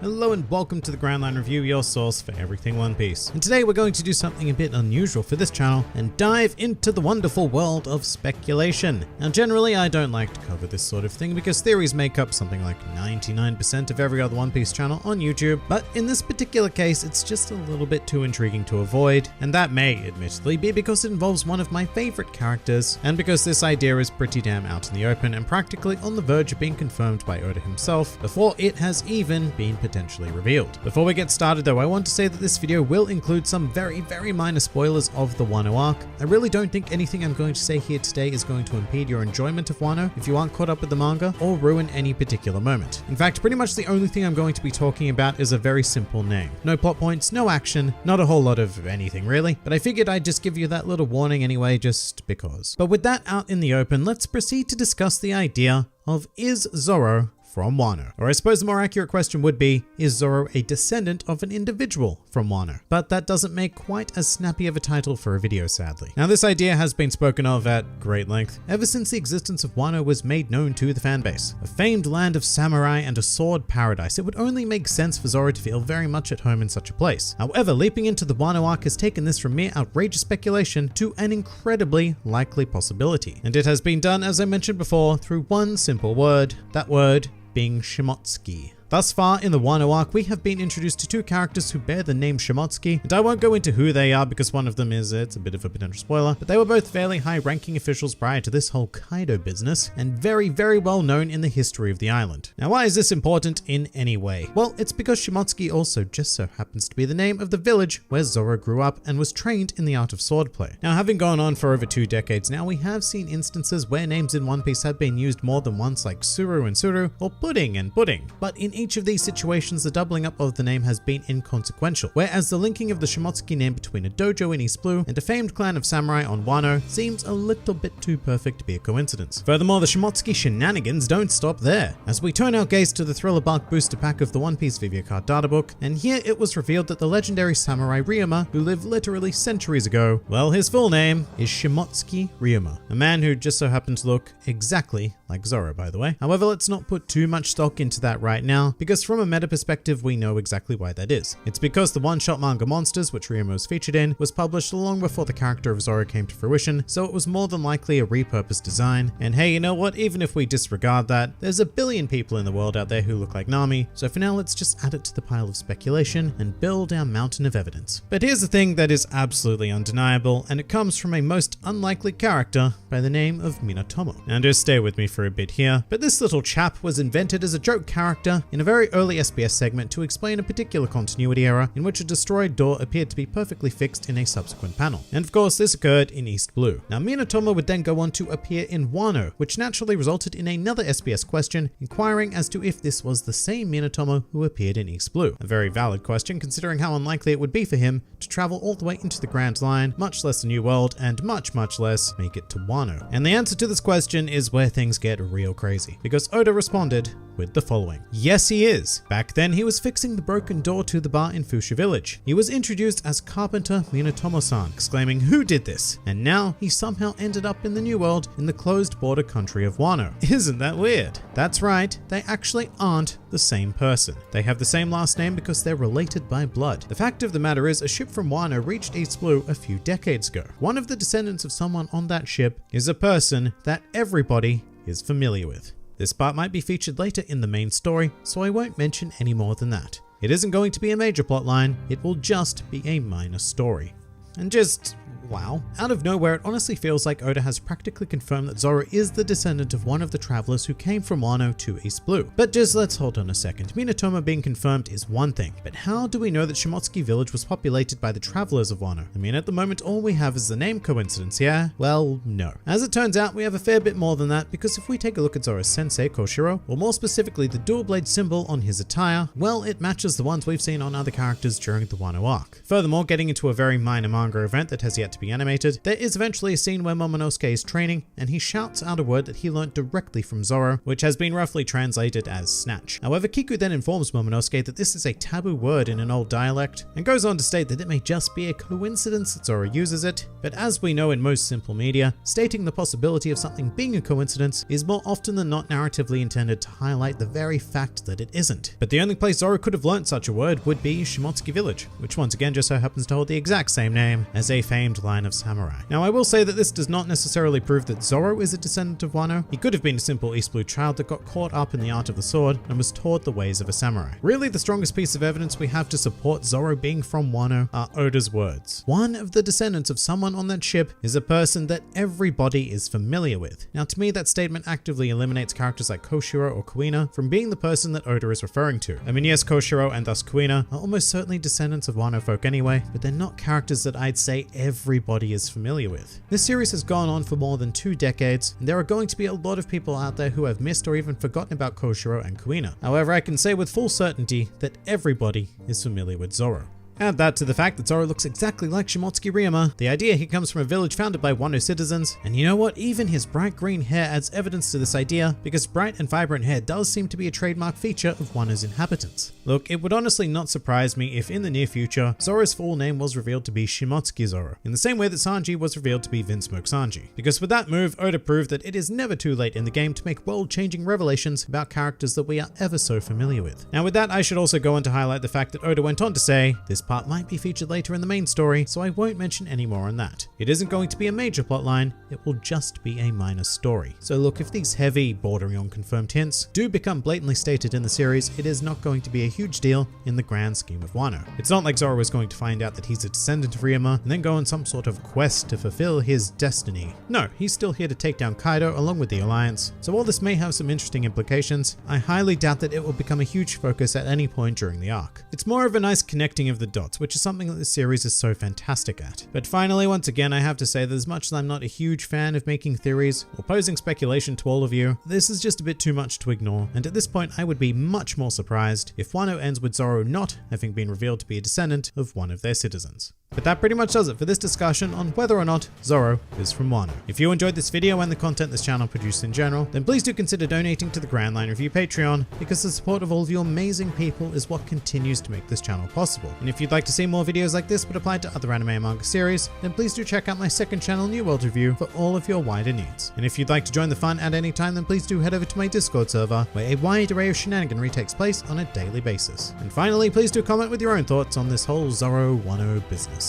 Hello and welcome to the Grand Line Review, your source for everything One Piece. And today we're going to do something a bit unusual for this channel and dive into the wonderful world of speculation. Now generally I don't like to cover this sort of thing because theories make up something like 99% of every other One Piece channel on YouTube, but in this particular case it's just a little bit too intriguing to avoid, and that may admittedly be because it involves one of my favorite characters, and because this idea is pretty damn out in the open and practically on the verge of being confirmed by Oda himself before it has even been potentially revealed. Before we get started though, I want to say that this video will include some very minor spoilers of the WANO arc. I really don't think anything I'm going to say here today is going to impede your enjoyment of WANO if you aren't caught up with the manga, or ruin any particular moment. In fact, pretty much the only thing I'm going to be talking about is a very simple name. No plot points, no action, not a whole lot of anything really, but I figured I'd just give you that little warning anyway, just because. But with that out in the open, let's proceed to discuss the idea of, is ZORO from WANO? Or I suppose the more accurate question would be, is ZORO a descendant of an individual from WANO? But that doesn't make quite as snappy of a title for a video, sadly. Now this idea has been spoken of at great length ever since the existence of WANO was made known to the fanbase. A famed land of samurai and a sword paradise, it would only make sense for ZORO to feel very much at home in such a place. However, leaping into the WANO arc has taken this from mere outrageous speculation to an incredibly likely possibility. And it has been done, as I mentioned before, through one simple word, that word being Shimotsuki. Thus far in the WANO arc, we have been introduced to two characters who bear the name Shimotsuki, and I won't go into who they are because one of them is, it's a bit of a potential spoiler, but they were both fairly high-ranking officials prior to this whole Kaido business, and very well known in the history of the island. Now why is this important in any way? Well, it's because Shimotsuki also just so happens to be the name of the village where ZORO grew up and was trained in the art of swordplay. Now having gone on for over 2 decades now, we have seen instances where names in One Piece have been used more than once, like Suru and Suru, or Pudding and Pudding, but in each of these situations, the doubling up of the name has been inconsequential, whereas the linking of the Shimotsuki name between a dojo in East Blue and a famed clan of samurai on WANO seems a little bit too perfect to be a coincidence. Furthermore, the Shimotsuki shenanigans don't stop there, as we turn our gaze to the Thriller Bark booster pack of the One Piece Vivia Card databook, and here it was revealed that the legendary samurai Ryuma, who lived literally centuries ago, well, his full name is Shimotsuki Ryuma, a man who just so happened to look exactly like ZORO, by the way. However, let's not put too much stock into that right now, because from a meta perspective, we know exactly why that is. It's because the one-shot manga Monsters, which Ryuma was featured in, was published long before the character of ZORO came to fruition, so it was more than likely a repurposed design. And hey, you know what? Even if we disregard that, there's a billion people in the world out there who look like Nami, so for now let's just add it to the pile of speculation and build our mountain of evidence. But here's the thing that is absolutely undeniable, and it comes from a most unlikely character by the name of Minatomo. And just stay with me for a bit here, but this little chap was invented as a joke character in a very early SBS segment to explain a particular continuity error in which a destroyed door appeared to be perfectly fixed in a subsequent panel. And of course, this occurred in East Blue. Now, Minatomo would then go on to appear in WANO, which naturally resulted in another SBS question inquiring as to if this was the same Minatomo who appeared in East Blue. A very valid question considering how unlikely it would be for him to travel all the way into the Grand Line, much less the New World, and much less make it to WANO. And the answer to this question is where things get real crazy, because Oda responded with the following. Yes, he is. Back then, he was fixing the broken door to the bar in Fuchsia Village. He was introduced as Carpenter Minatomo-san, exclaiming, "Who did this?" And now he somehow ended up in the New World in the closed border country of WANO. Isn't that weird? That's right, they actually aren't the same person. They have the same last name because they're related by blood. The fact of the matter is, a ship from WANO reached East Blue a few decades ago. One of the descendants of someone on that ship is a person that everybody is familiar with. This part might be featured later in the main story, so I won't mention any more than that. It isn't going to be a major plotline, it will just be a minor story. And just, wow. Out of nowhere, it honestly feels like Oda has practically confirmed that ZORO is the descendant of one of the travelers who came from WANO to East Blue. But just let's hold on a second. Minatomo being confirmed is one thing, but how do we know that Shimotsuki village was populated by the travelers of WANO? I mean, at the moment, all we have is the name coincidence, yeah? Well, no. As it turns out, we have a fair bit more than that, because if we take a look at ZORO's sensei, Koshiro, or more specifically the dual blade symbol on his attire, well, it matches the ones we've seen on other characters during the WANO arc. Furthermore, getting into a very minor manga event that has yet to be animated, there is eventually a scene where Momonosuke is training and he shouts out a word that he learnt directly from Zoro, which has been roughly translated as snatch. However, Kiku then informs Momonosuke that this is a taboo word in an old dialect and goes on to state that it may just be a coincidence that Zoro uses it, but as we know in most simple media, stating the possibility of something being a coincidence is more often than not narratively intended to highlight the very fact that it isn't. But the only place Zoro could have learnt such a word would be Shimotsuki Village, which once again just so happens to hold the exact same name as a famed line of samurai. Now I will say that this does not necessarily prove that Zoro is a descendant of Wano. He could have been a simple East Blue child that got caught up in the art of the sword and was taught the ways of a samurai. Really, the strongest piece of evidence we have to support Zoro being from Wano are Oda's words. One of the descendants of someone on that ship is a person that everybody is familiar with. Now to me, that statement actively eliminates characters like Koshiro or Kuina from being the person that Oda is referring to. I mean, yes, Koshiro and thus Kuina are almost certainly descendants of Wano folk anyway, but they're not characters that I'd say everybody is familiar with. This series has gone on for more than 2 decades, and there are going to be a lot of people out there who have missed or even forgotten about Koshiro and Kuina. However, I can say with full certainty that everybody is familiar with Zoro. Add that to the fact that Zoro looks exactly like Shimotsuki Ryoma, the idea he comes from a village founded by Wano citizens, and you know what, even his bright green hair adds evidence to this idea, because bright and vibrant hair does seem to be a trademark feature of Wano's inhabitants. Look, it would honestly not surprise me if in the near future, Zoro's full name was revealed to be Shimotsuki Zoro, in the same way that Sanji was revealed to be Vinsmoke Sanji. Because with that move, Oda proved that it is never too late in the game to make world-changing revelations about characters that we are ever so familiar with. Now with that, I should also go on to highlight the fact that Oda went on to say, this part might be featured later in the main story, so I won't mention any more on that. It isn't going to be a major plotline, it will just be a minor story. So look, if these heavy, bordering on confirmed hints do become blatantly stated in the series, it is not going to be a huge deal in the grand scheme of Wano. It's not like Zoro is going to find out that he's a descendant of Ryoma and then go on some sort of quest to fulfill his destiny. No, he's still here to take down Kaido along with the Alliance. So while this may have some interesting implications, I highly doubt that it will become a huge focus at any point during the arc. It's more of a nice connecting of the dots, which is something that this series is so fantastic at. But finally, once again, I have to say that as much as I'm not a huge fan of making theories or posing speculation to all of you, this is just a bit too much to ignore, and at this point I would be much more surprised if Wano ends with Zoro not having been revealed to be a descendant of one of their citizens. But that pretty much does it for this discussion on whether or not Zoro is from Wano. If you enjoyed this video and the content this channel produced in general, then please do consider donating to the Grand Line Review Patreon, because the support of all of you amazing people is what continues to make this channel possible. And if you'd like to see more videos like this but applied to other anime and manga series, then please do check out my second channel, New World Review, for all of your wider needs. And if you'd like to join the fun at any time, then please do head over to my Discord server, where a wide array of shenaniganry takes place on a daily basis. And finally, please do comment with your own thoughts on this whole Zoro Wano business.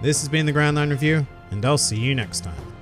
This has been the Grand Line Review, and I'll see you next time.